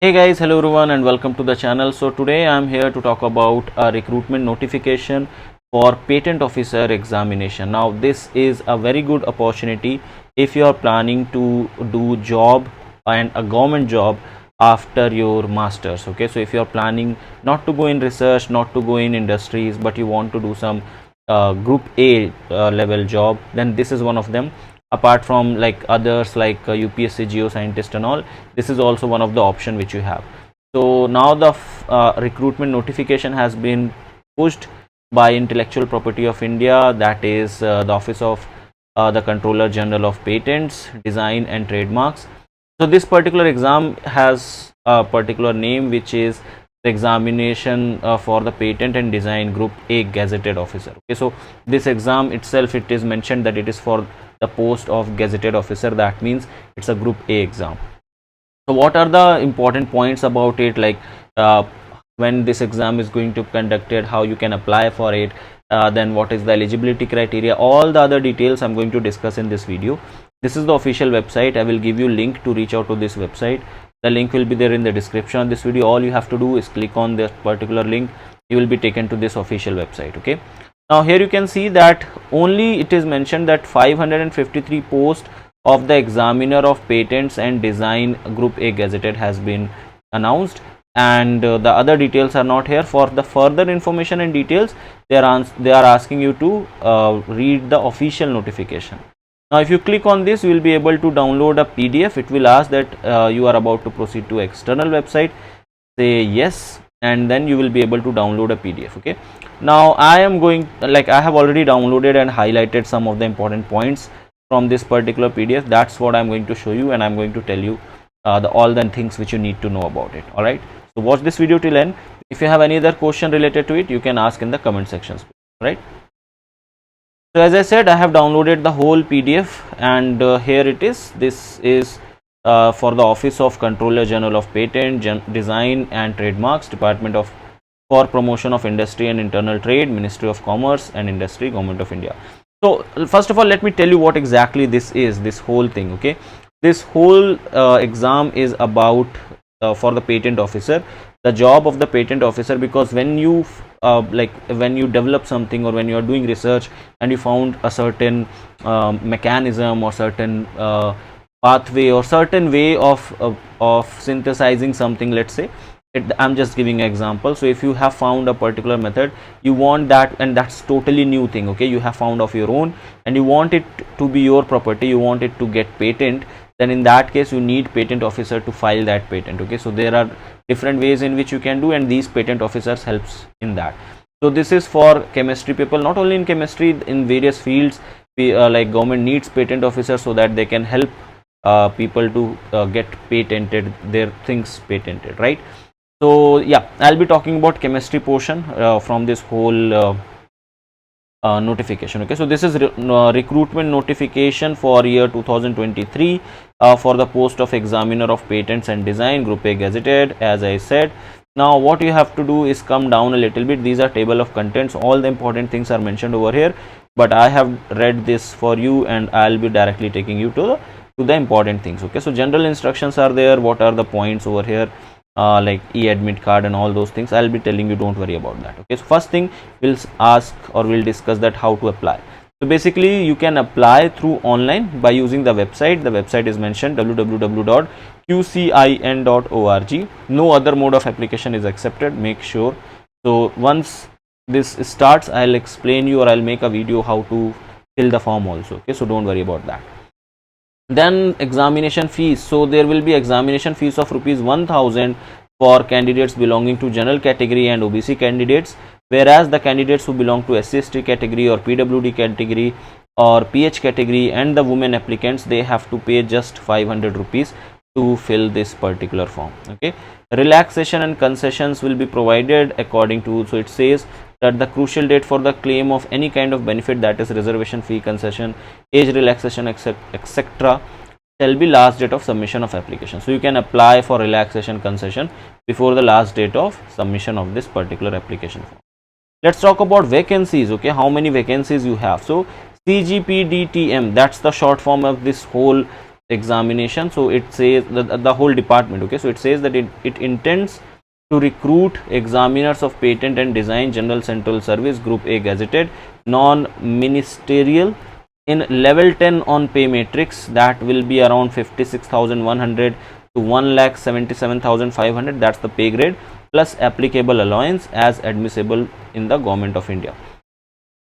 Hey guys, hello everyone and welcome to the channel. So today I am here to talk about a recruitment notification for patent officer examination. Now this is a very good opportunity if you are planning to do job and a government job after your masters. Okay, so if you are planning not to go in research, not to go in industries, but you want to do some group A level job, then this is one of them. Apart from like others like UPSC geoscientist and all, this is also one of the option which you have. So now the recruitment notification has been pushed by Intellectual Property of India, that is the Office of the Controller General of Patents, Design and Trademarks. So this particular exam has a particular name, which is the examination for the patent and design group A gazetted officer. Okay, so this exam itself, it is mentioned that it is for the post of gazetted officer. That means it's a group A exam. So what are the important points about it, like when this exam is going to be conducted, how you can apply for it, then what is the eligibility criteria, all the other details I'm going to discuss in this video. This is the official website. I will give you link to reach out to this website. The link will be there in the description of this video. All you have to do is click on this particular link. You will be taken to this official website. Okay, now here you can see that only it is mentioned that 553 posts of the examiner of patents and design group A gazetted has been announced, and the other details are not here. For the further information and details, they are asking you to read the official notification. Now if you click on this, you will be able to download a PDF. It will ask that you are about to proceed to external website. Say yes, and then you will be able to download a PDF. Okay, now I am going, like I have already downloaded and highlighted some of the important points from this particular PDF. That's what I'm going to show you, and I'm going to tell you all the things which you need to know about it. All right, so watch this video till end. If you have any other question related to it, you can ask in the comment sections. Right, so as I said, I have downloaded the whole PDF, and here it is. This is for the Office of Controller General of Patent, Design and Trademarks, Department of for Promotion of Industry and Internal Trade, Ministry of Commerce and Industry, Government of India. So first of all, let me tell you what exactly this is, this whole thing. Okay, this whole exam is about for the patent officer, the job of the patent officer, because when you when you develop something, or when you are doing research and you found a certain mechanism or certain pathway or certain way of synthesizing something, let's say I'm just giving an example. So if you have found a particular method, you want that, and that's totally new thing. Okay, you have found of your own and you want it to be your property, you want it to get patent, then in that case you need patent officer to file that patent. Okay, so there are different ways in which you can do, and these patent officers helps in that. So this is for chemistry people, not only in chemistry, in various fields. Like government needs patent officers so that they can help people to get patented, their things patented, right? So yeah, I'll be talking about chemistry portion from this whole notification. Okay, so this is recruitment notification for year 2023 for the post of examiner of patents and design group A gazetted, as I said. Now what you have to do is come down a little bit. These are table of contents, all the important things are mentioned over here, but I have read this for you and I'll be directly taking you to the important things. Okay, so general instructions are there. What are the points over here, like e-admit card and all those things, I'll be telling you, don't worry about that. Okay, so first thing we'll ask, or we'll discuss that how to apply. So basically you can apply through online by using the website. The website is mentioned www.qcin.org. no other mode of application is accepted, make sure. So once this starts, I'll explain you, or I'll make a video how to fill the form also. Okay, so don't worry about that. Then examination fees. So there will be examination fees of rupees 1000 for candidates belonging to general category and OBC candidates, whereas the candidates who belong to SC/ST category or PWD category or PH category and the women applicants, they have to pay just 500 rupees to fill this particular form. Okay, relaxation and concessions will be provided according to, so it says that the crucial date for the claim of any kind of benefit, that is reservation fee, concession, age relaxation, etc., shall be last date of submission of application. So you can apply for relaxation, concession before the last date of submission of this particular application form. Let's talk about vacancies. Okay, how many vacancies you have. So CGPDTM, that's the short form of this whole examination. So it says the whole department, okay, so it says that it intends to recruit examiners of patent and design general central service group A gazetted non-ministerial in level 10 on pay matrix, that will be around 56,100 to 1,77,500, that's the pay grade, plus applicable allowance as admissible in the Government of India.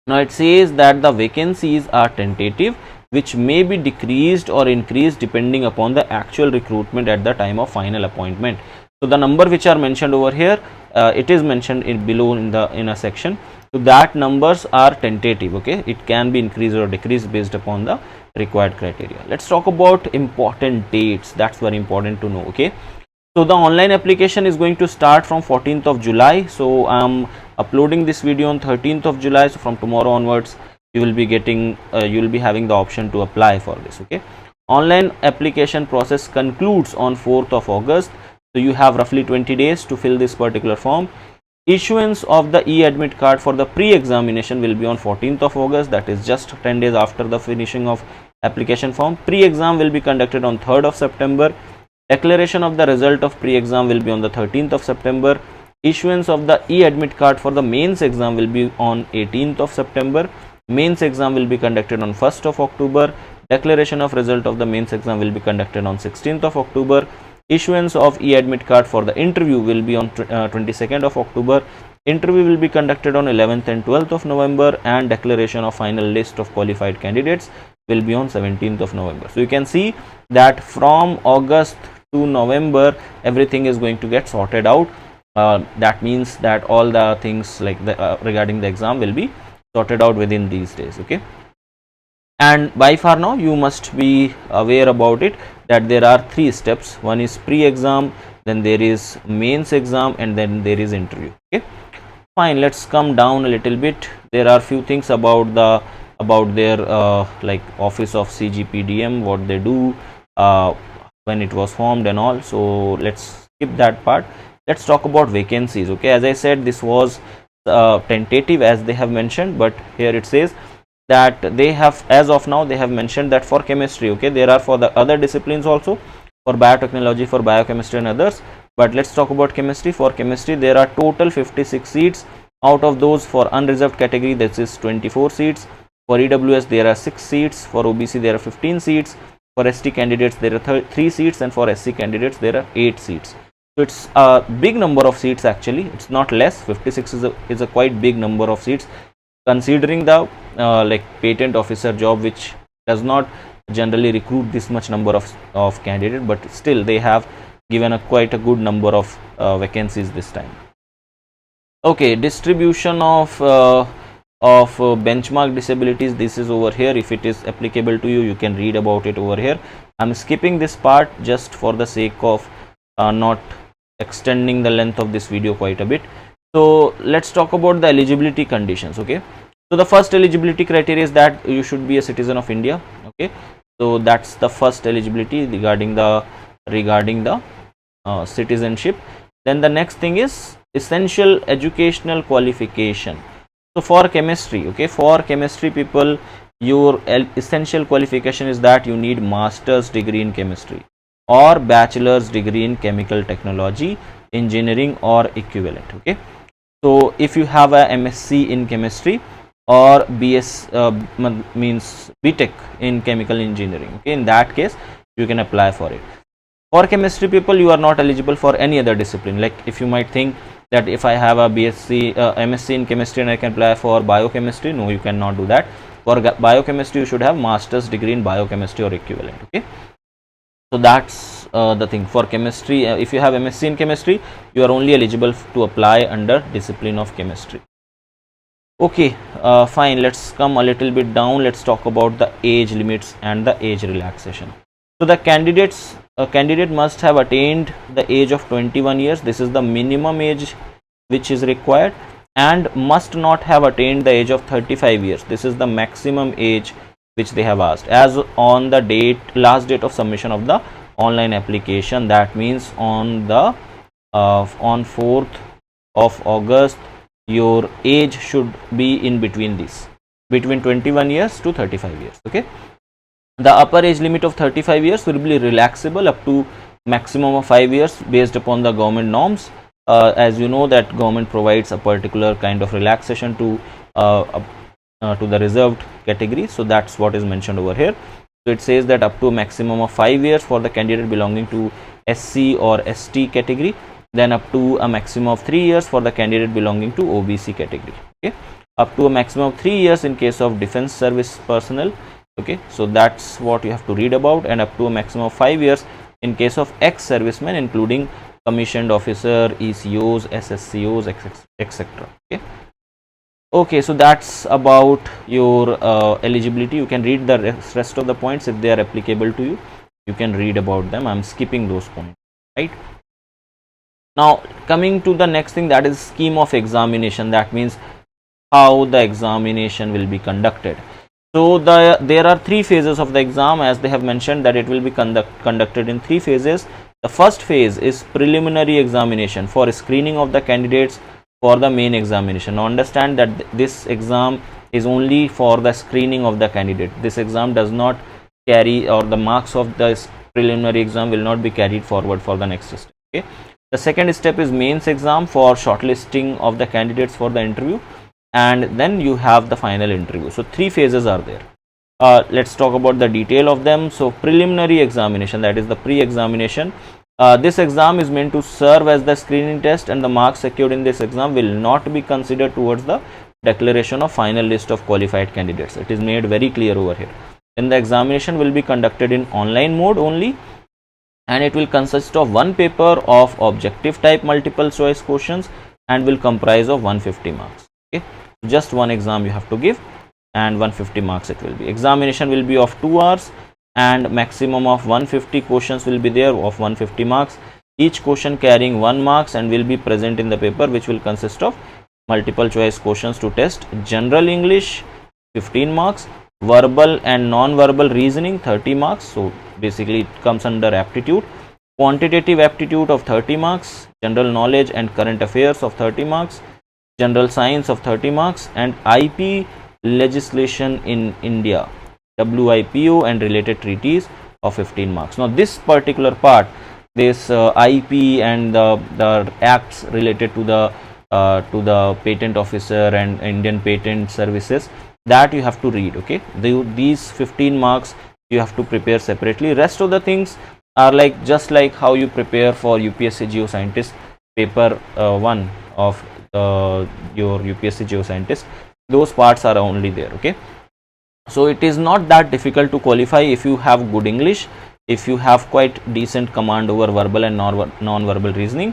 Now it says that the vacancies are tentative, which may be decreased or increased depending upon the actual recruitment at the time of final appointment. So the number which are mentioned over here, it is mentioned below in a section. So that numbers are tentative, okay, it can be increased or decreased based upon the required criteria. Let's talk about important dates, that's very important to know, okay. So the online application is going to start from 14th of July. So I am uploading this video on 13th of July. So from tomorrow onwards, you will be getting, you will be having the option to apply for this. Okay. Online application process concludes on 4th of August. So you have roughly 20 days to fill this particular form. Issuance of the e-admit card for the pre-examination will be on 14th of August. That is just 10 days after the finishing of application form. Pre-exam will be conducted on 3rd of September. Declaration of the result of pre-exam will be on the 13th of September. Issuance of the e-admit card for the mains exam will be on 18th of September. Mains exam will be conducted on 1st of October. Declaration of result of the mains exam will be conducted on 16th of October. Issuance of e-admit card for the interview will be on 22nd of October. Interview will be conducted on 11th and 12th of November, and declaration of final list of qualified candidates will be on 17th of November. So you can see that from August to November, everything is going to get sorted out. That means that all the things like the regarding the exam will be sorted out within these days. Okay. And by far now you must be aware about it that there are 3 steps. One is pre-exam, then there is mains exam, and then there is interview. Okay, fine, let's come down a little bit. There are few things about their like office of CGPDTM, what they do, when it was formed and all. So let's skip that part. Let's talk about vacancies. Okay, as I said, this was tentative as they have mentioned, but here it says that they have, as of now, they have mentioned that for chemistry, okay, there are for the other disciplines also, for biotechnology, for biochemistry and others, but let's talk about chemistry. For chemistry, there are total 56 seats. Out of those, for unreserved category, this is 24 seats. For EWS, there are 6 seats. For OBC, there are 15 seats. For ST candidates, there are 3 seats, and for SC candidates, there are 8 seats. So it's a big number of seats actually. It's not less. 56 is a quite big number of seats, considering the like patent officer job, which does not generally recruit this much number of candidates, but still they have given a quite a good number of vacancies this time. Okay, distribution of benchmark disabilities, this is over here. If it is applicable to you, you can read about it over here. I'm skipping this part just for the sake of not extending the length of this video quite a bit. So let's talk about the eligibility conditions. Okay, so the first eligibility criteria is that you should be a citizen of India. Okay, so that's the first eligibility regarding the citizenship. Then the next thing is essential educational qualification. So for chemistry, okay, for chemistry people, your essential qualification is that you need master's degree in chemistry or bachelor's degree in chemical technology, engineering or equivalent. Okay, so if you have a M.Sc in chemistry or BS means BTech in chemical engineering, okay, in that case you can apply for it. For chemistry people, you are not eligible for any other discipline. Like if you might think that if I have a M.Sc in chemistry and I can apply for biochemistry, no, you cannot do that. For biochemistry, you should have master's degree in biochemistry or equivalent. Okay, so that's the thing. For chemistry, if you have M.Sc in chemistry, you are only eligible to apply under discipline of chemistry. Okay, fine, let's come a little bit down. Let's talk about the age limits and the age relaxation. So the candidate must have attained the age of 21 years. This is the minimum age which is required, and must not have attained the age of 35 years. This is the maximum age which they have asked as on the last date of submission of the online application. That means on 4th of August, your age should be in between 21 years to 35 years. Okay, The upper age limit of 35 years will be relaxable up to maximum of 5 years based upon the government norms. As you know that government provides a particular kind of relaxation to the reserved category, so that's what is mentioned over here. So it says that up to a maximum of 5 years for the candidate belonging to SC or ST category, then up to a maximum of 3 years for the candidate belonging to OBC category. Okay, up to a maximum of 3 years in case of defense service personnel. Okay, so that's what you have to read about, and up to a maximum of 5 years in case of ex-servicemen, including commissioned officer, ECOs, SSCOs, etc. Okay, so that's about your eligibility. You can read the rest of the points if they are applicable to you. You can read about them. I'm skipping those points, right? Now coming to the next thing, that is scheme of examination. That means how the examination will be conducted. So there are 3 phases of the exam, as they have mentioned that it will be conducted in 3 phases. The first phase is preliminary examination for screening of the candidates for the main examination. Now understand that this exam is only for the screening of the candidate. This exam does not carry, or the marks of the preliminary exam will not be carried forward for the next step. Okay. The second step is mains exam for shortlisting of the candidates for the interview, and then you have the final interview. So 3 phases are there. Let's talk about the detail of them. So preliminary examination, that is the pre-examination. This exam is meant to serve as the screening test, and the marks secured in this exam will not be considered towards the declaration of final list of qualified candidates. It is made very clear over here. Then the examination will be conducted in online mode only, and it will consist of one paper of objective type multiple choice questions and will comprise of 150 marks. Okay, just one exam you have to give, and 150 marks it will be. Examination will be of 2 hours, and maximum of 150 questions will be there of 150 marks, each question carrying 1 marks, and will be present in the paper, which will consist of multiple choice questions to test general English 15 marks, verbal and non-verbal reasoning 30 marks. So basically it comes under aptitude. Quantitative aptitude of 30 marks, general knowledge and current affairs of 30 marks, general science of 30 marks, and IP legislation in India, WIPO and related treaties of 15 marks. Now this particular part, this IP and the acts related to the patent officer and Indian patent services, that you have to read. Okay, these 15 marks you have to prepare separately. Rest of the things are like just like how you prepare for UPSC geoscientist paper 1 of your UPSC geoscientist. Those parts are only there. Okay, so it is not that difficult to qualify if you have good English, if you have quite decent command over verbal and non-verbal reasoning,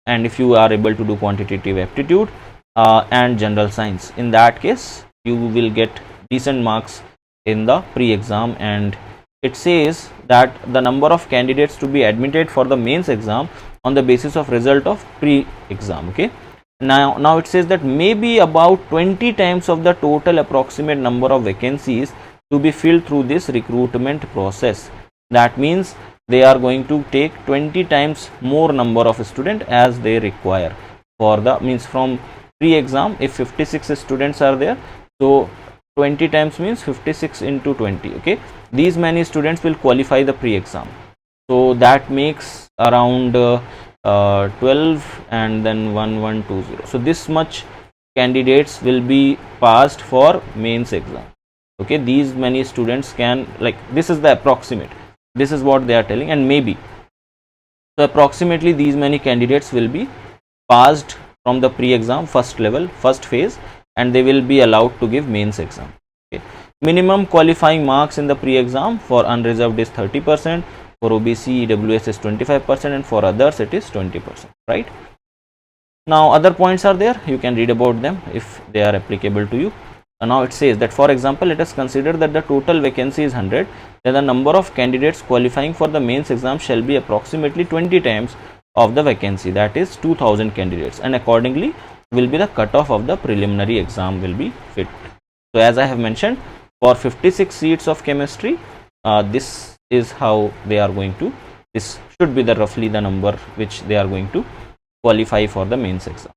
and if you are able to do quantitative aptitude and general science. In that case you will get decent marks in the pre-exam. And it says that the number of candidates to be admitted for the mains exam on the basis of result of pre-exam. Okay, now it says that maybe about 20 times of the total approximate number of vacancies to be filled through this recruitment process. That means they are going to take 20 times more number of students as they require for the, means from pre-exam, if 56 students are there, so 20 times means 56 into 20. Okay, these many students will qualify the pre-exam, so that makes around 12 and then 1120. So this much candidates will be passed for mains exam. Okay, these many students can, like, this is the approximate, this is what they are telling, and maybe so approximately these many candidates will be passed from the pre-exam first level, first phase, and they will be allowed to give mains exam. Okay, minimum qualifying marks in the pre-exam for unreserved is 30%, for OBC EWS is 25%, and for others it is 20%, right? Now other points are there, you can read about them if they are applicable to you. Now it says that, for example, let us consider that the total vacancy is 100, then the number of candidates qualifying for the mains exam shall be approximately 20 times of the vacancy, that is 2000 candidates, and accordingly will be the cutoff of the preliminary exam will be fit. So as I have mentioned, for 56 seats of chemistry, this is how they are going to, this should be the roughly the number which they are going to qualify for the mains exam.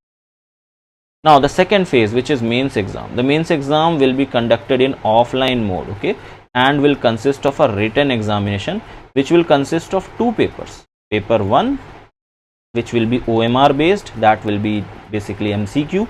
Now the second phase, which is mains exam, the mains exam will be conducted in offline mode. Okay, and will consist of a written examination which will consist of two papers. Paper 1, which will be OMR based, that will be basically MCQ,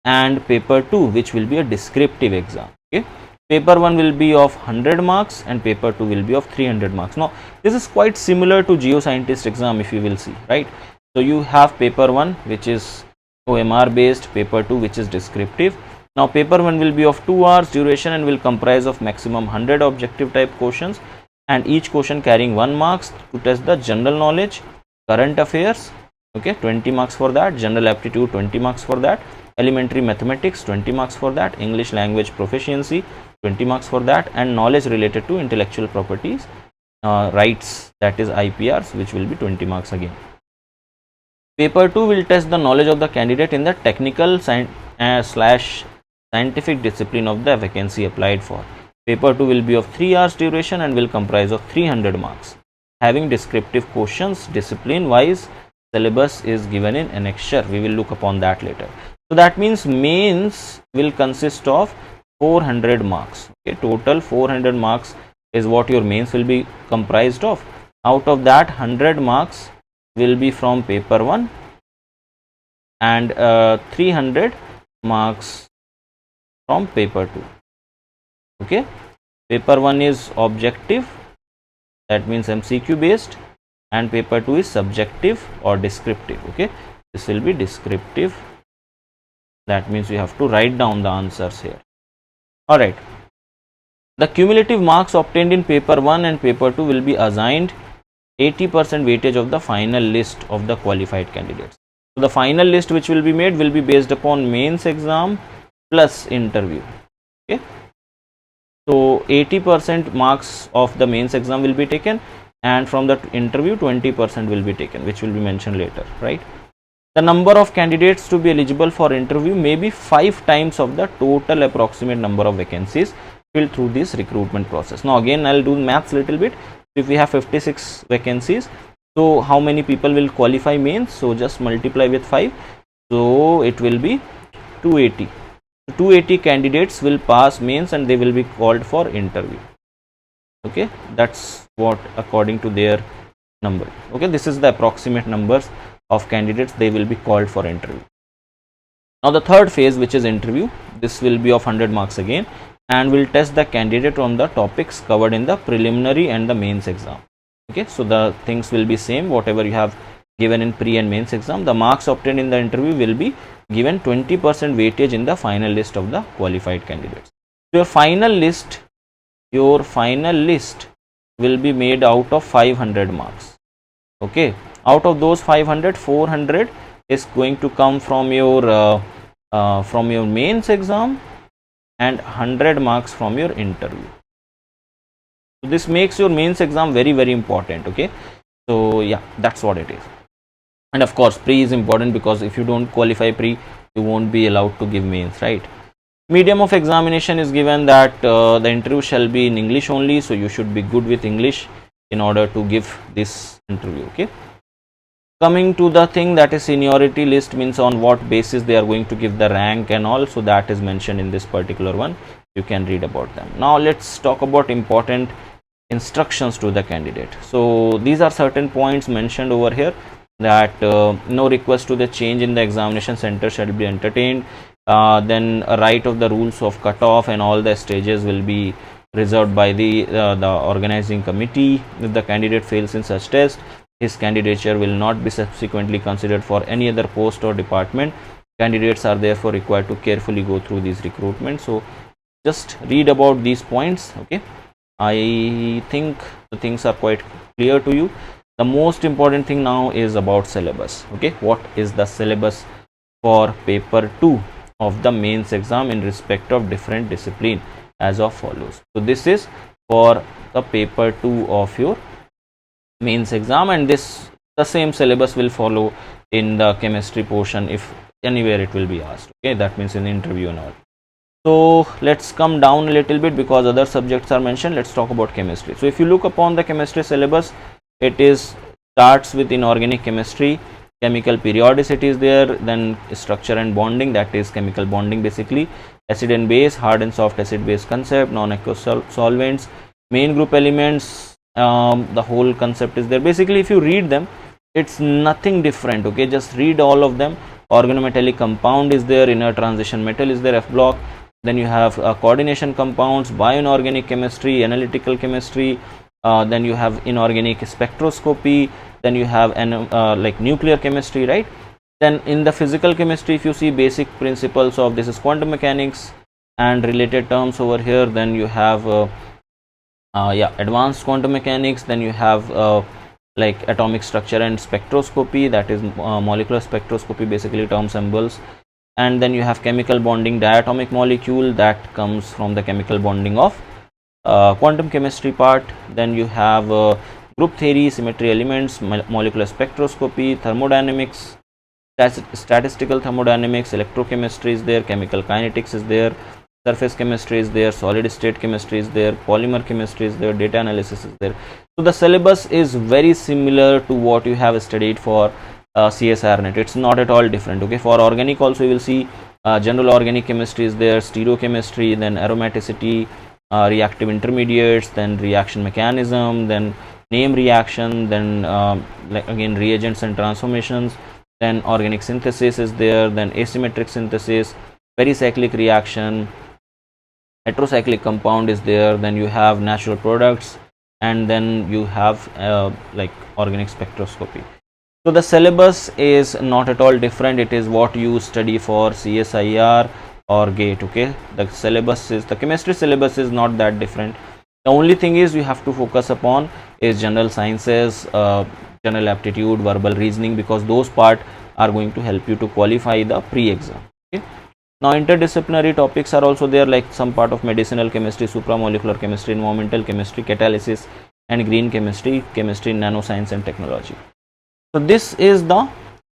and paper 2, which will be a descriptive exam. Okay, paper 1 will be of 100 marks and paper 2 will be of 300 marks. Now this is quite similar to geoscientist exam, if you will see, right? So you have paper 1 which is OMR based, paper 2 which is descriptive. Now paper 1 will be of 2 hours duration and will comprise of maximum 100 objective type questions, and each question carrying 1 marks to test the general knowledge, current affairs, okay, 20 marks for that, general aptitude 20 marks for that, elementary mathematics 20 marks for that, English language proficiency 20 marks for that, and knowledge related to intellectual properties rights, that is IPRs, which will be 20 marks again. Paper 2 will test the knowledge of the candidate in the technical slash scientific discipline of the vacancy applied for. Paper 2 will be of 3 hours duration and will comprise of 300 marks, having descriptive questions. Discipline wise syllabus is given in annexure. We will look upon that later. So that means mains will consist of 400 marks. Okay, total 400 marks is what your mains will be comprised of. Out of that, 100 marks will be from paper 1 and 300 marks from paper 2. Okay, paper 1 is objective, that means MCQ based, and paper 2 is subjective or descriptive. Okay, this will be descriptive, that means you have to write down the answers here. All right, the cumulative marks obtained in paper 1 and paper 2 will be assigned 80% weightage of the final list of the qualified candidates. So the final list which will be made will be based upon mains exam plus interview. Okay, so 80% marks of the mains exam will be taken, and from the interview 20% will be taken, which will be mentioned later, right? The number of candidates to be eligible for interview may be 5 times of the total approximate number of vacancies filled through this recruitment process. Now again I'll do maths little bit. If we have 56 vacancies, so how many people will qualify mains? So just multiply with 5, so it will be 280. 280 candidates will pass mains and they will be called for interview. Okay, that's what according to their number. Okay, this is the approximate numbers of candidates they will be called for interview. Now the third phase, which is interview, this will be of 100 marks again and will test the candidate on the topics covered in the preliminary and the mains exam. Okay, so the things will be same, whatever you have given in pre and mains exam. The marks obtained in the interview will be given 20% weightage in the final list of the qualified candidates. So your final list will be made out of 500 marks. Okay, out of those 500, 400 is going to come from your mains exam and 100 marks from your interview. So this makes your mains exam very, very important. Okay, so yeah, that's what it is. And of course pre is important, because if you don't qualify pre, you won't be allowed to give mains, right? Medium of examination is given that the interview shall be in English only, so you should be good with English in order to give this interview. Okay, coming to the thing, that is seniority list, means on what basis they are going to give the rank and all, so that is mentioned in this particular one. You can read about them. Now let's talk about important instructions to the candidate. So these are certain points mentioned over here, that no request to the change in the examination center shall be entertained. Then a right of the rules of cutoff and all the stages will be reserved by the organizing committee. If the candidate fails in such test, his candidature will not be subsequently considered for any other post or department. Candidates are therefore required to carefully go through these recruitment. So just read about these points. Okay, I think the things are quite clear to you. The most important thing now is about syllabus. Okay, what is the syllabus for paper 2 of the mains exam in respect of different discipline, as of follows. So this is for the paper 2 of your mains exam, and this the same syllabus will follow in the chemistry portion if anywhere it will be asked. Okay, that means in the interview and all. So let's come down a little bit, because other subjects are mentioned. Let's talk about chemistry. So if you look upon the chemistry syllabus, it is starts with inorganic chemistry, chemical periodicity is there, then structure and bonding, that is chemical bonding basically, acid and base, hard and soft acid base concept, non-aqueous solvents, main group elements, the whole concept is there. Basically if you read them, it's nothing different, okay, just read all of them. Organometallic compound is there, inner transition metal is there, F block. Then you have coordination compounds, bioinorganic chemistry, analytical chemistry, then you have inorganic spectroscopy, then you have like nuclear chemistry, right? Then in the physical chemistry, if you see basic principles of this is quantum mechanics and related terms over here, then you have advanced quantum mechanics, then you have like atomic structure and spectroscopy, that is molecular spectroscopy, basically term symbols. And then you have chemical bonding, diatomic molecule, that comes from the chemical bonding of quantum chemistry part. Then you have group theory, symmetry elements, molecular spectroscopy, thermodynamics, statistical thermodynamics, electrochemistry is there, chemical kinetics is there, surface chemistry is there, solid state chemistry is there, polymer chemistry is there, data analysis is there. So the syllabus is very similar to what you have studied for CSRNet. It's not at all different, okay. For organic also you will see general organic chemistry is there, stereochemistry, then aromaticity, reactive intermediates, then reaction mechanism, then name reaction, then like again reagents and transformations, then organic synthesis is there, then asymmetric synthesis, pericyclic reaction, heterocyclic compound is there, then you have natural products, and then you have like organic spectroscopy. So the syllabus is not at all different, it is what you study for CSIR or GATE, okay. The syllabus is, the chemistry syllabus is not that different. The only thing is you have to focus upon is general sciences, general aptitude, verbal reasoning, because those part are going to help you to qualify the pre-exam, okay. Now interdisciplinary topics are also there, like some part of medicinal chemistry, supramolecular chemistry, environmental chemistry, catalysis and green chemistry, chemistry, nanoscience and technology. So this is the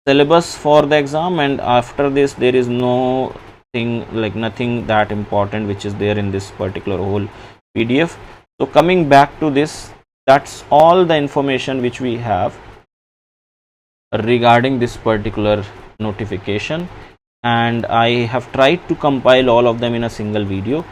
syllabus for the exam, and after this there is no thing, like nothing that important which is there in this particular whole PDF. So coming back to this, that's all the information which we have regarding this particular notification, and I have tried to compile all of them in a single video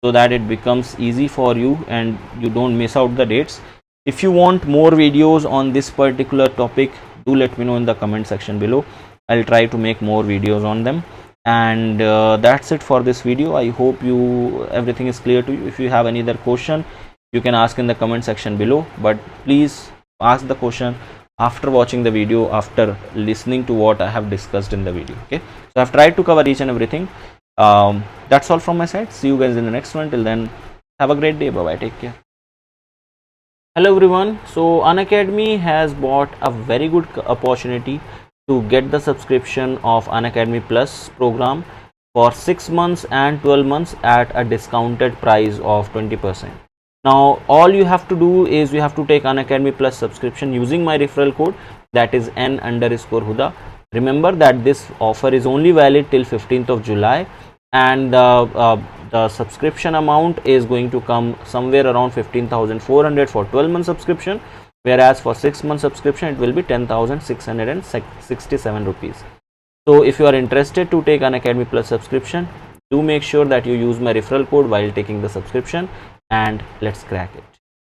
so that it becomes easy for you and you don't miss out the dates. If you want more videos on this particular topic, do let me know in the comment section below. I'll try to make more videos on them. And that's it for this video. I hope everything is clear to you. If you have any other question, you can ask in the comment section below, but please ask the question after watching the video, after listening to what I have discussed in the video, okay. So I've tried to cover each and everything. That's all from my side. See you guys in the next one. Till then, have a great day. Bye bye, take care. Hello everyone. So Unacademy has bought a very good opportunity to get the subscription of Unacademy Plus program for 6 months and 12 months at a discounted price of 20%. Now all you have to do is you have to take Unacademy Plus subscription using my referral code, that is N_Huda. Remember that this offer is only valid till 15th of July, and the subscription amount is going to come somewhere around 15,400 for 12-month subscription, whereas for 6-month subscription it will be 10,667 rupees. So if you are interested to take Unacademy Plus subscription, do make sure that you use my referral code while taking the subscription, and let's crack it.